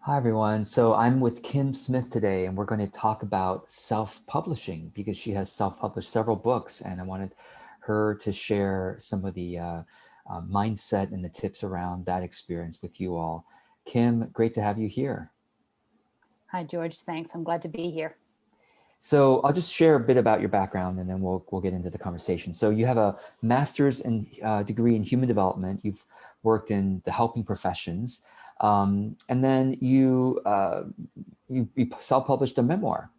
Hi, everyone. So I'm with Kim Smith today, and we're going to talk about self-publishing because she has self-published several books, and I wanted her to share some of the mindset and the tips around that experience with you all. Kim, great to have you here. Hi, George. Thanks. I'm glad to be here. So I'll just share a bit about your background, and then we'll get into the conversation. So you have a master's in degree in human development. You've worked in the helping professions, and then you self-published a memoir.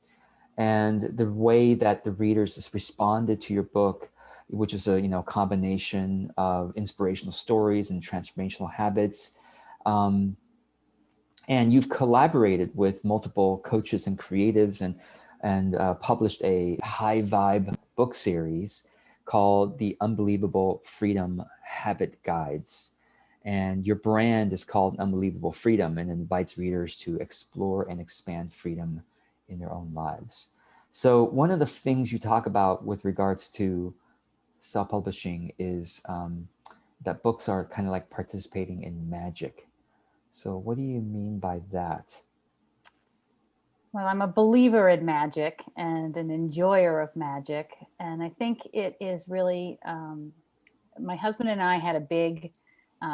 And the way that the readers has responded to your book, which is a combination of inspirational stories and transformational habits. Um, and you've collaborated with multiple coaches and creatives and published a high vibe book series called The Unbelievable Freedom Habit Guides. And your brand is called Unbelievable Freedom and invites readers to explore and expand freedom in their own lives. So one of the things you talk about with regards to self-publishing is that books are kind of like participating in magic. So what do you mean by that? Well, I'm a believer in magic and an enjoyer of magic. And I think it is really, my husband and I had a big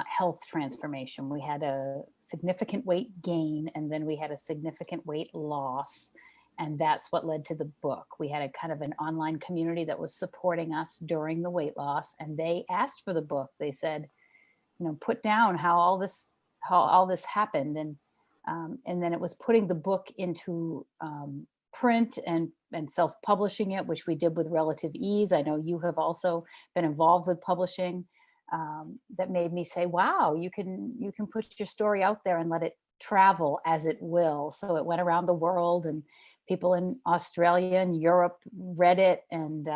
health transformation. We had a significant weight gain, and then we had a significant weight loss. And that's what led to the book. We had a kind of an online community that was supporting us during the weight loss. And they asked for the book. They said, put down how all this happened. And then it was putting the book into print and self-publishing it, which we did with relative ease. I know you have also been involved with publishing. That made me say, wow, you can put your story out there and let it travel as it will. So it went around the world, and people in Australia and Europe read it, and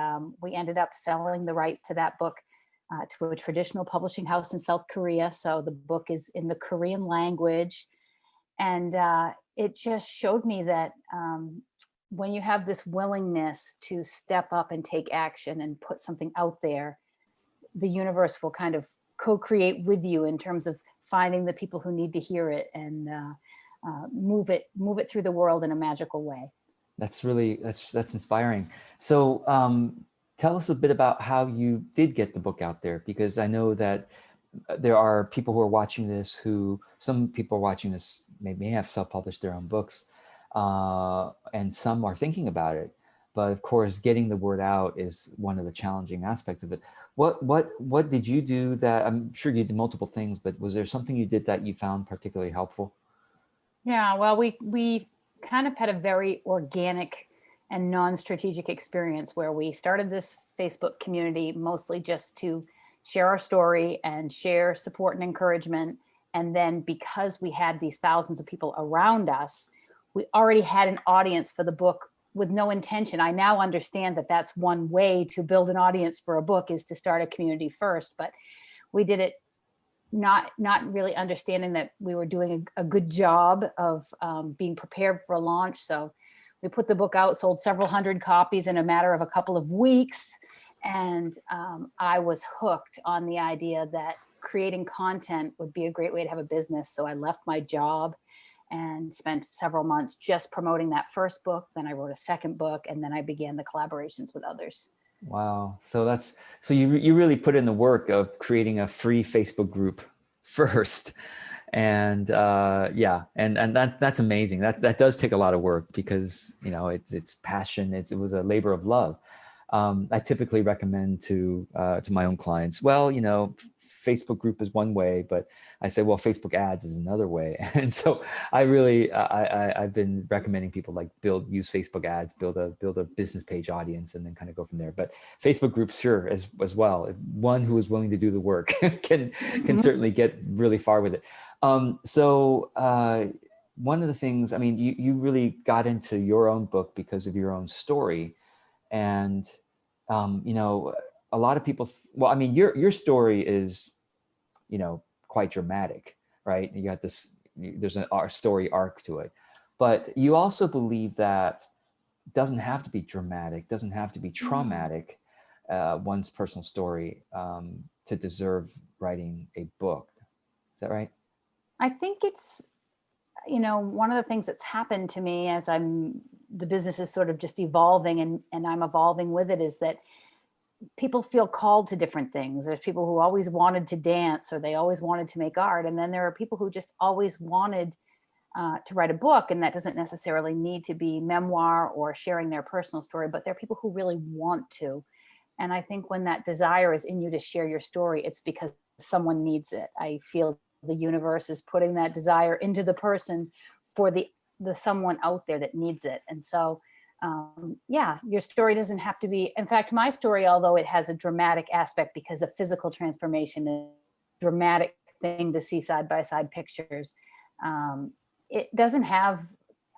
we ended up selling the rights to that book to a traditional publishing house in South Korea. So the book is in the Korean language. And it just showed me that when you have this willingness to step up and take action and put something out there, the universe will kind of co-create with you in terms of finding the people who need to hear it and move it through the world in a magical way. That's inspiring. So tell us a bit about how you did get the book out there, because I know that there are people who are watching this some people are watching this may have self-published their own books, and some are thinking about it. But of course, getting the word out is one of the challenging aspects of it. What did you do that, I'm sure you did multiple things, but was there something you did that you found particularly helpful? Yeah, well, we kind of had a very organic and non-strategic experience where we started this Facebook community mostly just to share our story and share support and encouragement. And then because we had these thousands of people around us, we already had an audience for the book with no intention. I now understand that that's one way to build an audience for a book, is to start a community first, but we did it not really understanding that we were doing a good job of being prepared for a launch. So we put the book out, sold several hundred copies in a matter of a couple of weeks. And I was hooked on the idea that creating content would be a great way to have a business. So I left my job and spent several months just promoting that first book. Then I wrote a second book, and then I began the collaborations with others. Wow. So you really put in the work of creating a free Facebook group first. And yeah, and that's amazing. That does take a lot of work because, it's passion. It was a labor of love. I typically recommend to my own clients, well, Facebook group is one way, but I say, well, Facebook ads is another way. And so I've been recommending people like use Facebook ads, build a business page audience, and then kind of go from there. But Facebook groups, sure, as well. One who is willing to do the work can certainly get really far with it. One of the things, I mean, you really got into your own book because of your own story. And a lot of people, well, I mean, your story is, quite dramatic, right? You got this, there's a story arc to it, but you also believe that it doesn't have to be dramatic, doesn't have to be traumatic, one's personal story, to deserve writing a book. Is that right? I think one of the things that's happened to me as the business is sort of just evolving and I'm evolving with it, is that people feel called to different things. There's people who always wanted to dance, or they always wanted to make art. And then there are people who just always wanted to write a book. And that doesn't necessarily need to be memoir or sharing their personal story, but there are people who really want to. And I think when that desire is in you to share your story, it's because someone needs it. I feel the universe is putting that desire into the person for the someone out there that needs it. And so, yeah, your story doesn't have to be, in fact, my story, although it has a dramatic aspect because of physical transformation, is a dramatic thing to see side by side pictures. It doesn't have,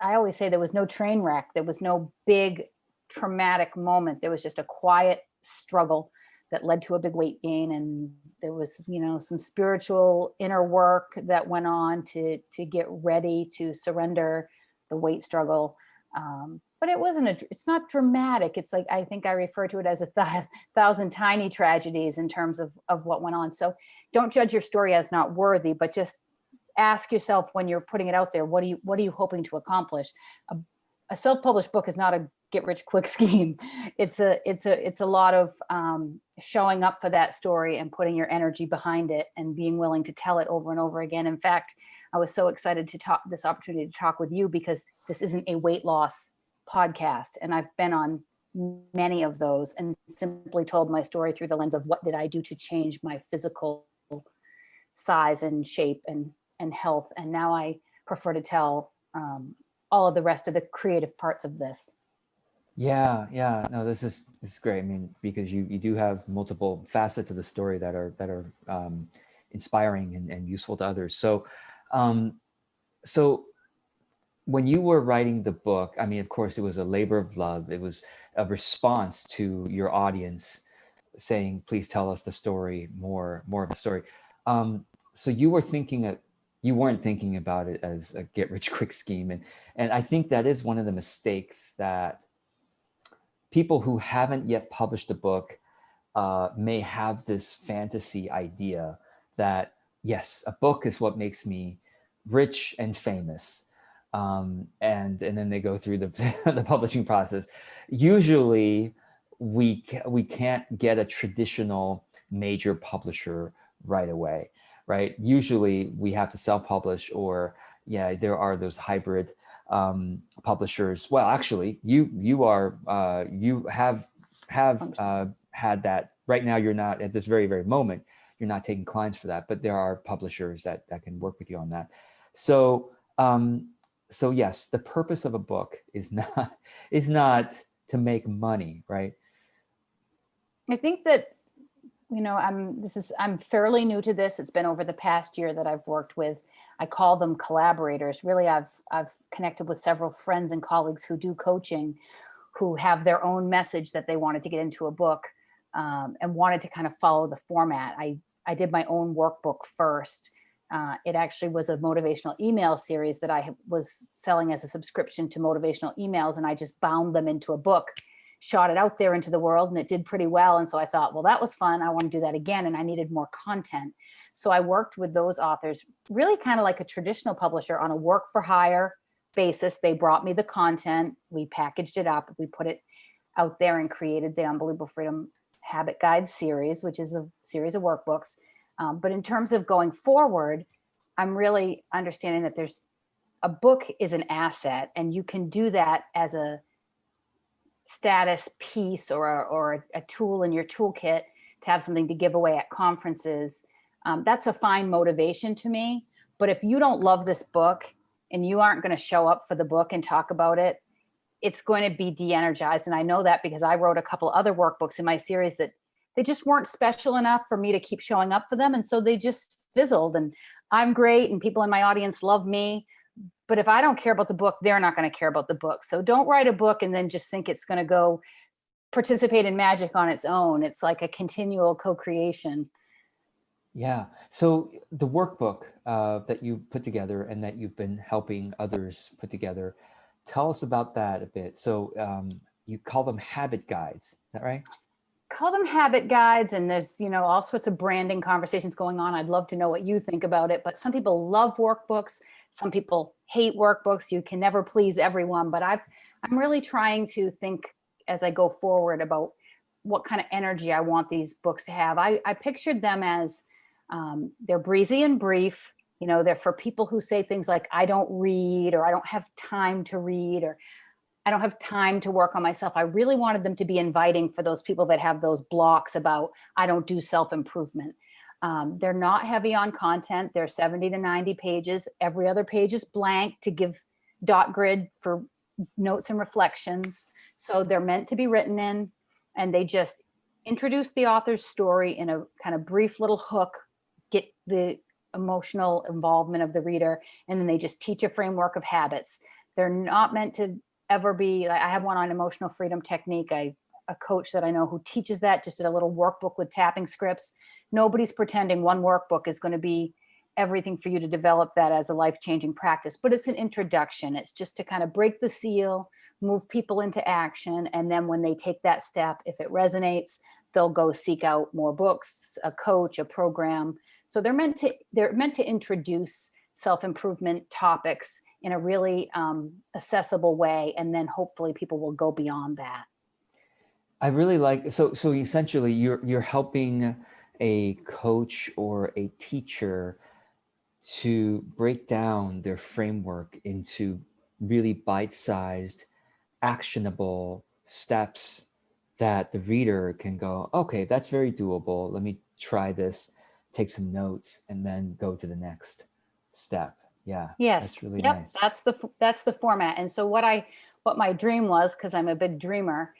I always say there was no train wreck. There was no big traumatic moment. There was just a quiet struggle that led to a big weight gain. And there was, some spiritual inner work that went on to get ready to surrender the weight struggle. But it's not dramatic. It's like, I think I refer to it as a thousand tiny tragedies in terms of what went on. So don't judge your story as not worthy, but just ask yourself when you're putting it out there, what are you hoping to accomplish? A self-published book is not a get rich quick scheme. It's a lot of showing up for that story and putting your energy behind it and being willing to tell it over and over again. In fact, I was so excited to this opportunity to talk with you because this isn't a weight loss podcast. And I've been on many of those and simply told my story through the lens of what did I do to change my physical size and shape and health. And now I prefer to tell all of the rest of the creative parts of this. Yeah. No, this is great. I mean, because you do have multiple facets of the story that are inspiring and useful to others. So, so when you were writing the book, I mean, of course, it was a labor of love. It was a response to your audience saying, "Please tell us the story, more of the story." So you were you weren't thinking about it as a get rich quick scheme, and I think that is one of the mistakes that people who haven't yet published a book may have this fantasy idea that, yes, a book is what makes me rich and famous. And then they go through the publishing process. Usually we can't get a traditional major publisher right away, right? Usually we have to self-publish, or there are those hybrid publishers. Well, actually, you have had that. Right now, you're not at this very moment. You're not taking clients for that, but there are publishers that can work with you on that. So so yes, the purpose of a book is not to make money, right? I think that I'm fairly new to this. It's been over the past year that I've worked with, I call them collaborators. Really, I've connected with several friends and colleagues who do coaching, who have their own message that they wanted to get into a book, and wanted to kind of follow the format. I did my own workbook first. It actually was a motivational email series that I was selling as a subscription to motivational emails, and I just bound them into a book, shot it out there into the world, and it did pretty well. And so I thought, well, that was fun. I want to do that again. And I needed more content. So I worked with those authors, really kind of like a traditional publisher, on a work for hire basis. They brought me the content. We packaged it up. We put it out there and created the Unbelievable Freedom Habit Guide series, which is a series of workbooks. But in terms of going forward, I'm really understanding that a book is an asset, and you can do that as a status piece or a tool in your toolkit to have something to give away at conferences. That's a fine motivation to me. But if you don't love this book and you aren't going to show up for the book and talk about it, it's going to be de-energized. And I know that because I wrote a couple other workbooks in my series that they just weren't special enough for me to keep showing up for them. And so they just fizzled, and I'm great and people in my audience love me. But if I don't care about the book, they're not going to care about the book. So don't write a book and then just think it's going to go participate in magic on its own. It's like a continual co-creation. Yeah. So the workbook that you put together and that you've been helping others put together, tell us about that a bit. So you call them habit guides, is that right? call them habit guides, and there's, all sorts of branding conversations going on. I'd love to know what you think about it, but some people love workbooks. Some people hate workbooks. You can never please everyone, but I'm really trying to think as I go forward about what kind of energy I want these books to have. I pictured them as they're breezy and brief. They're for people who say things like, I don't read, or I don't have time to read, or I don't have time to work on myself. I really wanted them to be inviting for those people that have those blocks about, I don't do self-improvement. They're not heavy on content. They're 70 to 90 pages. Every other page is blank to give dot grid for notes and reflections. So they're meant to be written in, and they just introduce the author's story in a kind of brief little hook, get the emotional involvement of the reader, and then they just teach a framework of habits. They're not meant to ever be, I have one on emotional freedom technique. A coach that I know who teaches that, just did a little workbook with tapping scripts. Nobody's pretending one workbook is going to be everything for you to develop that as a life-changing practice, but it's an introduction. It's just to kind of break the seal, move people into action. And then when they take that step, if it resonates, they'll go seek out more books, a coach, a program. So they're meant to introduce self-improvement topics in a really accessible way. And then hopefully people will go beyond that. I really like, so essentially you're helping a coach or a teacher to break down their framework into really bite-sized, actionable steps that the reader can go, okay, that's very doable. Let me try this, take some notes, and then go to the next step. Yeah. Yes. That's really Yep. nice. That's the format. And so what my dream was, because I'm a big dreamer,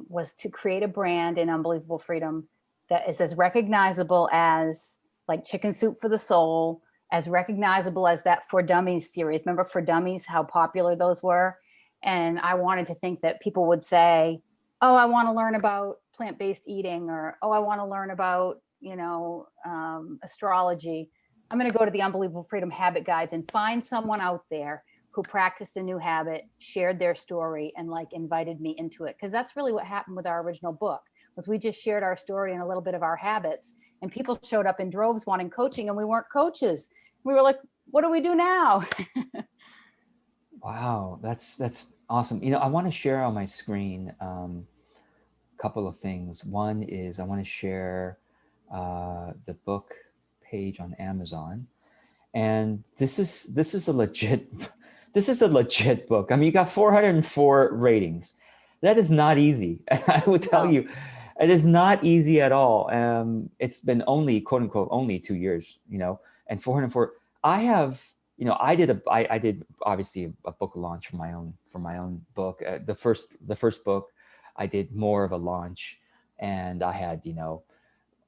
was to create a brand in Unbelievable Freedom that is as recognizable as like Chicken Soup for the Soul, as recognizable as that For Dummies series. Remember For Dummies, how popular those were? And I wanted to think that people would say, oh, I want to learn about plant-based eating, or, oh, I want to learn about, astrology. I'm going to go to the Unbelievable Freedom Habit Guides and find someone out there who practiced a new habit, shared their story, and like invited me into it. Because that's really what happened with our original book, was we just shared our story and a little bit of our habits, and people showed up in droves wanting coaching, and we weren't coaches. We were like, what do we do now? Wow, that's awesome. I want to share on my screen a couple of things. One is I want to share the book page on Amazon, and this is a legit book. I mean, you got 404 ratings. That is not easy. I would tell you, it is not easy at all. It's been only, quote unquote, only 2 years, and 404. I have, I did obviously a book launch for my own book. The first book, I did more of a launch, and I had,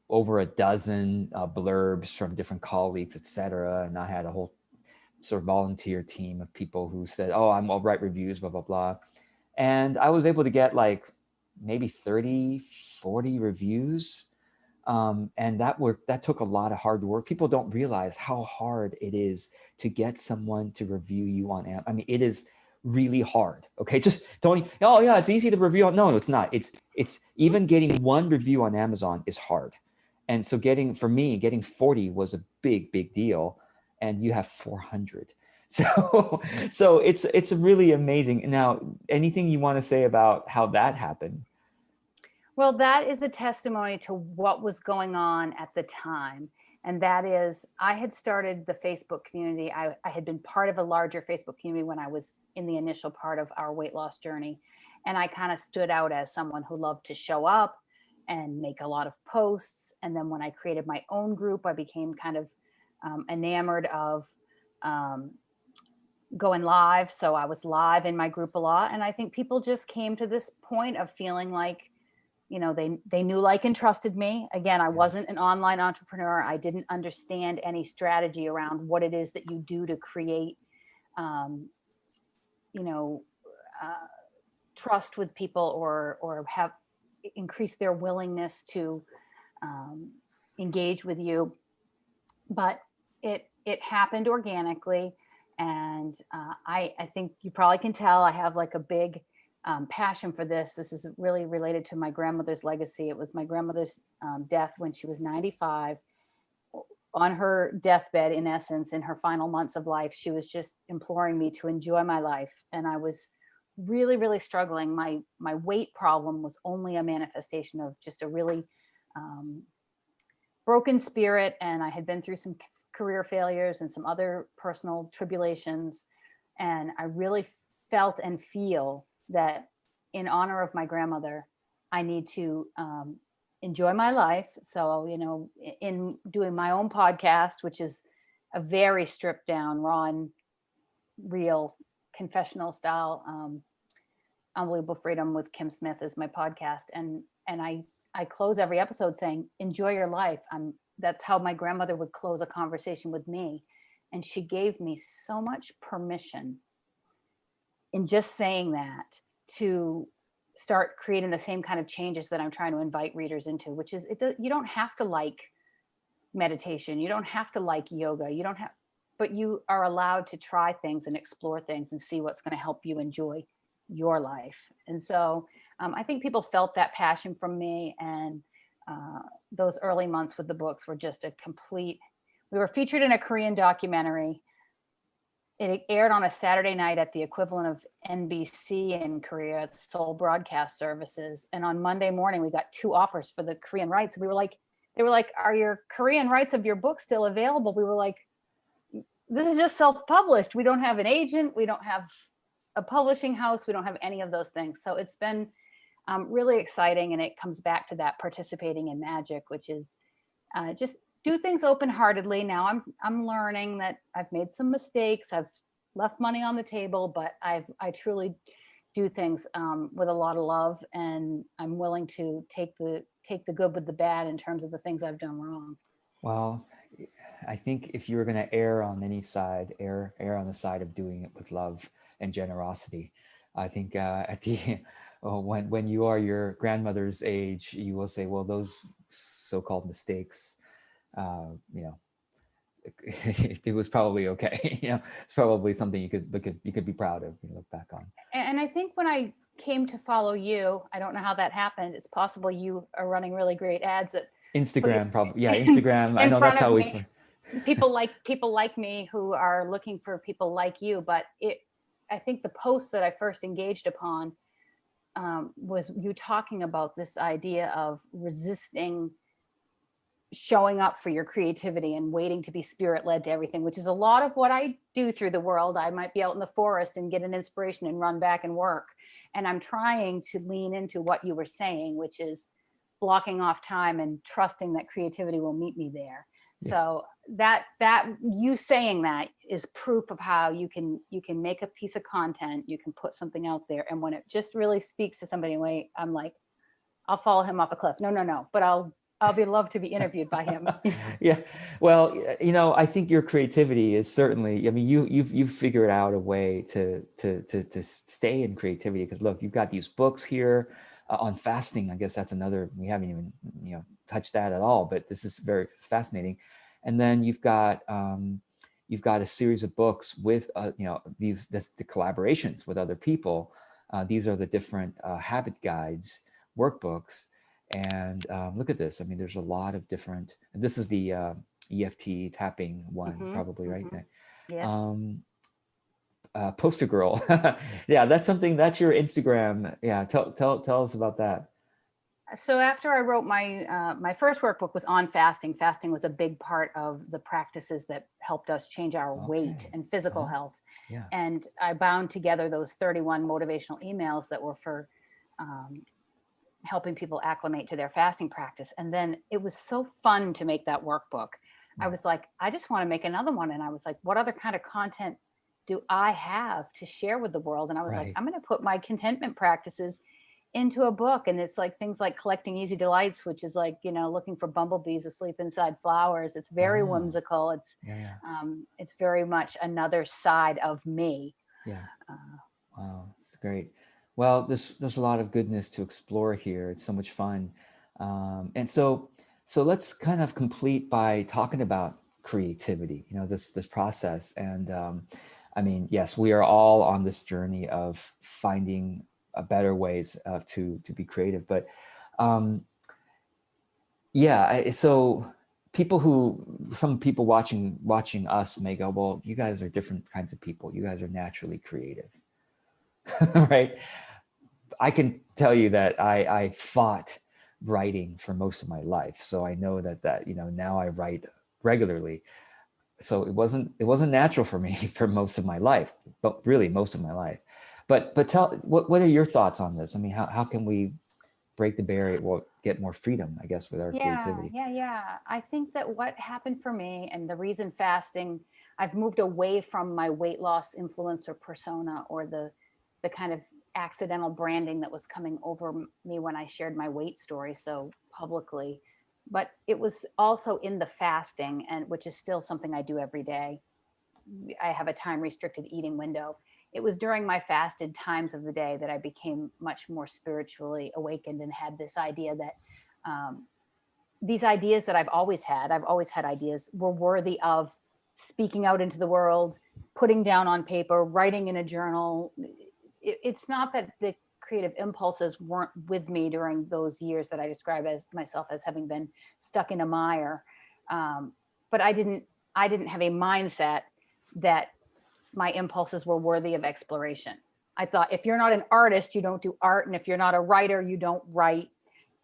over a dozen blurbs from different colleagues, etc. And I had a whole sort of volunteer team of people who said, oh, I'll write reviews, blah, blah, blah. And I was able to get like maybe 30, 40 reviews. And that took a lot of hard work. People don't realize how hard it is to get someone to review you on Amazon. I mean, it is really hard. Okay, just don't. Oh yeah, it's easy to review. No, it's not. It's even getting one review on Amazon is hard. And so getting 40 was a big deal, and you have 400. So it's really amazing. Now, anything you want to say about how that happened? Well, that is a testimony to what was going on at the time. And that is, I had started the Facebook community. I had been part of a larger Facebook community when I was in the initial part of our weight loss journey. And I kind of stood out as someone who loved to show up and make a lot of posts. And then when I created my own group, I became kind of enamored of going live. So I was live in my group a lot. And I think people just came to this point of feeling like, they knew, like, and trusted me. Again, I wasn't an online entrepreneur. I didn't understand any strategy around what it is that you do to create, trust with people, or have increase their willingness to engage with you. But it happened organically. And I think you probably can tell I have like a big passion for this. This is really related to my grandmother's legacy. It was my grandmother's death when she was 95. On her deathbed, in essence, in her final months of life, she was just imploring me to enjoy my life. And I was really, really struggling. My weight problem was only a manifestation of just a really broken spirit. And I had been through some career failures and some other personal tribulations. And I really felt and feel that in honor of my grandmother, I need to enjoy my life. So, in doing my own podcast, which is a very stripped down, raw and real confessional style, Unbelievable Freedom with Kim Smith is my podcast. And I close every episode saying, enjoy your life. That's how my grandmother would close a conversation with me. And she gave me so much permission in just saying that to start creating the same kind of changes that I'm trying to invite readers into, which is you don't have to like meditation. You don't have to like yoga. But you are allowed to try things and explore things and see what's going to help you enjoy your life. And so I think people felt that passion from me. And those early months with the books were just we were featured in a Korean documentary. It aired on a Saturday night at the equivalent of NBC in Korea, at Seoul Broadcast Services. And on Monday morning, we got 2 offers for the Korean rights. They were like, are your Korean rights of your book still available? We were like, this is just self-published. We don't have an agent. We don't have a publishing house. We don't have any of those things. So it's been really exciting. And it comes back to that participating in magic, which is just do things open-heartedly. Now I'm learning that I've made some mistakes. I've left money on the table, but I truly do things with a lot of love, and I'm willing to take the good with the bad in terms of the things I've done wrong. Well, I think if you were going to err on any side, err on the side of doing it with love and generosity. I think when you are your grandmother's age, you will say, well, those so-called mistakes, it was probably okay. It's probably something you could be proud of, look back on. And I think when I came to follow you, I don't know how that happened. It's possible you are running really great ads at Instagram, probably. Yeah, Instagram. I know that's how we. People like me who are looking for people like you. But I think the post that I first engaged upon was you talking about this idea of resisting showing up for your creativity and waiting to be spirit led to everything, which is a lot of what I do through the world. I might be out in the forest and get an inspiration and run back and work. And I'm trying to lean into what you were saying, which is blocking off time and trusting that creativity will meet me there. Yeah. So that you saying that is proof of how you can make a piece of content, you can put something out there. And when it just really speaks to somebody in a way, I'm like, I'll follow him off a cliff. No, but I'll be loved to be interviewed by him. Yeah. Well, I think your creativity is certainly, you've figured out a way to stay in creativity, because look, you've got these books here on fasting. I guess that's another, we haven't even, touched that at all, but this is very fascinating. And then you've got a series of books with, the collaborations with other people. These are the different habit guides, workbooks. And look at this. There's a lot of different, this is the EFT tapping one, probably, right? Yes. Poster girl. Yeah, that's your Instagram. Yeah. Tell us about that. So after I wrote my first workbook was on fasting. Fasting was a big part of the practices that helped us change our weight and physical health. Yeah. And I bound together those 31 motivational emails that were for helping people acclimate to their fasting practice. And then it was so fun to make that workbook. I was like, I just want to make another one. And I was like, what other kind of content do I have to share with the world? And I was like, I'm going to put my contentment practices into a book. And it's like things like Collecting Easy Delights, which is like, looking for bumblebees asleep inside flowers. It's very whimsical. It's very much another side of me. Yeah. Wow. It's great. Well, there's a lot of goodness to explore here. It's so much fun. And so let's kind of complete by talking about creativity, this process. And yes, we are all on this journey of finding better ways to be creative. But yeah, so some people watching us may go, well, you guys are different kinds of people. You guys are naturally creative, right? I can tell you that I fought writing for most of my life. So I know that, now I write regularly. So it wasn't natural for me for most of my life, but really most of my life. But what are your thoughts on this? I mean, how can we break the barrier, well, get more freedom, I guess, with our creativity? Yeah. I think that what happened for me and the reason fasting, I've moved away from my weight loss influencer persona or the kind of accidental branding that was coming over me when I shared my weight story so publicly. But it was also in the fasting, and which is still something I do every day. I have a time restricted eating window. It was during my fasted times of the day that I became much more spiritually awakened and had this idea that um, these ideas that I've always had ideas, were worthy of speaking out into the world, putting down on paper, writing in a journal. It's not that the creative impulses weren't with me during those years that I describe as myself as having been stuck in a mire. But I didn't have a mindset that my impulses were worthy of exploration. I thought if you're not an artist, you don't do art. And if you're not a writer, you don't write.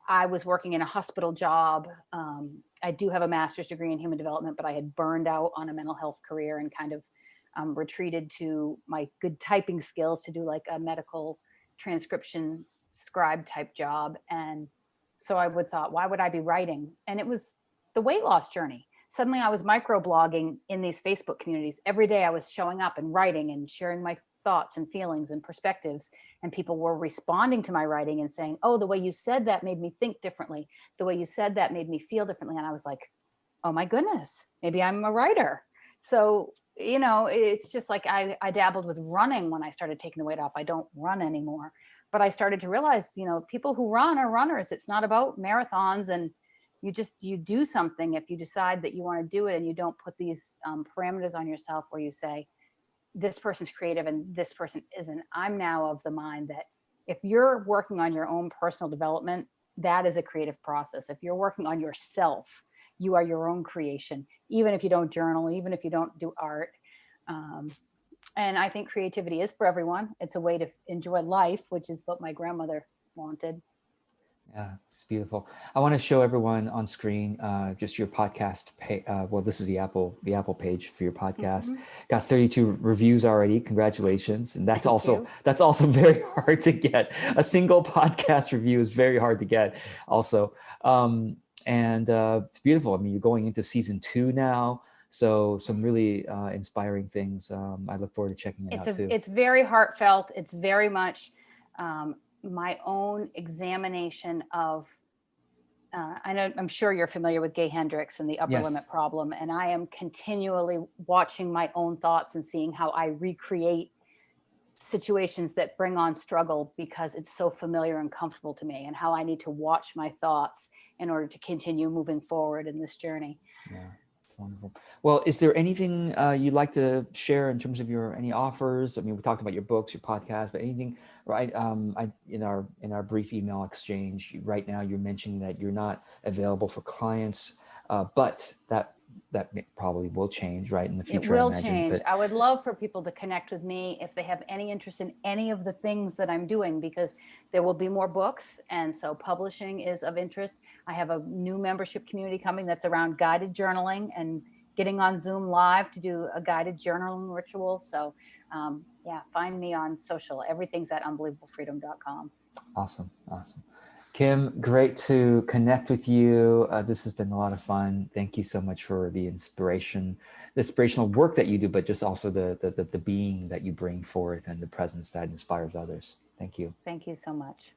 I was working in a hospital job. I do have a master's degree in human development, but I had burned out on a mental health career and kind of retreated to my good typing skills to do like a medical transcription scribe type job. And so I would thought, why would I be writing? And it was the weight loss journey. Suddenly I was microblogging in these Facebook communities. Every day I was showing up and writing and sharing my thoughts and feelings and perspectives, and people were responding to my writing and saying, oh, the way you said that made me think differently, the way you said that made me feel differently. And I was like, oh my goodness, maybe I'm a writer. So it's just like I dabbled with running when I started taking the weight off. I don't run anymore, but I started to realize, people who run are runners. It's not about marathons, and you do something if you decide that you want to do it, and you don't put these parameters on yourself where you say, this person's creative and this person isn't. I'm now of the mind that if you're working on your own personal development, that is a creative process. If you're working on yourself, you are your own creation, even if you don't journal, even if you don't do art. And I think creativity is for everyone. It's a way to enjoy life, which is what my grandmother wanted. Yeah, it's beautiful. I want to show everyone on screen just your podcast page. Well, this is the Apple page for your podcast. Mm-hmm. Got 32 reviews already. Congratulations! And that's Thank you. that's also very hard to get. A single podcast review is very hard to get. Also, and it's beautiful. I mean, you're going into season 2 now, so some really inspiring things. I look forward to checking it out too. It's very heartfelt. It's very much my own examination of I'm sure you're familiar with Gay Hendricks and the upper Yes. limit problem. And I am continually watching my own thoughts and seeing how I recreate situations that bring on struggle because it's so familiar and comfortable to me, and how I need to watch my thoughts in order to continue moving forward in this journey. Yeah. It's wonderful. Well, is there anything you'd like to share in terms of any offers? I mean, we talked about your books, your podcast, but anything, right? In our brief email exchange right now, you're mentioning that you're not available for clients, but that probably will change, right, in the future. It will I imagine. change. But I would love for people to connect with me if they have any interest in any of the things that I'm doing, because there will be more books. And so publishing is of interest. I have a new membership community coming that's around guided journaling and getting on Zoom live to do a guided journaling ritual. So find me on social. Everything's at unbelievablefreedom.com. Awesome. Kim, great to connect with you. This has been a lot of fun. Thank you so much for the inspirational work that you do, but just also the being that you bring forth and the presence that inspires others. Thank you. Thank you so much.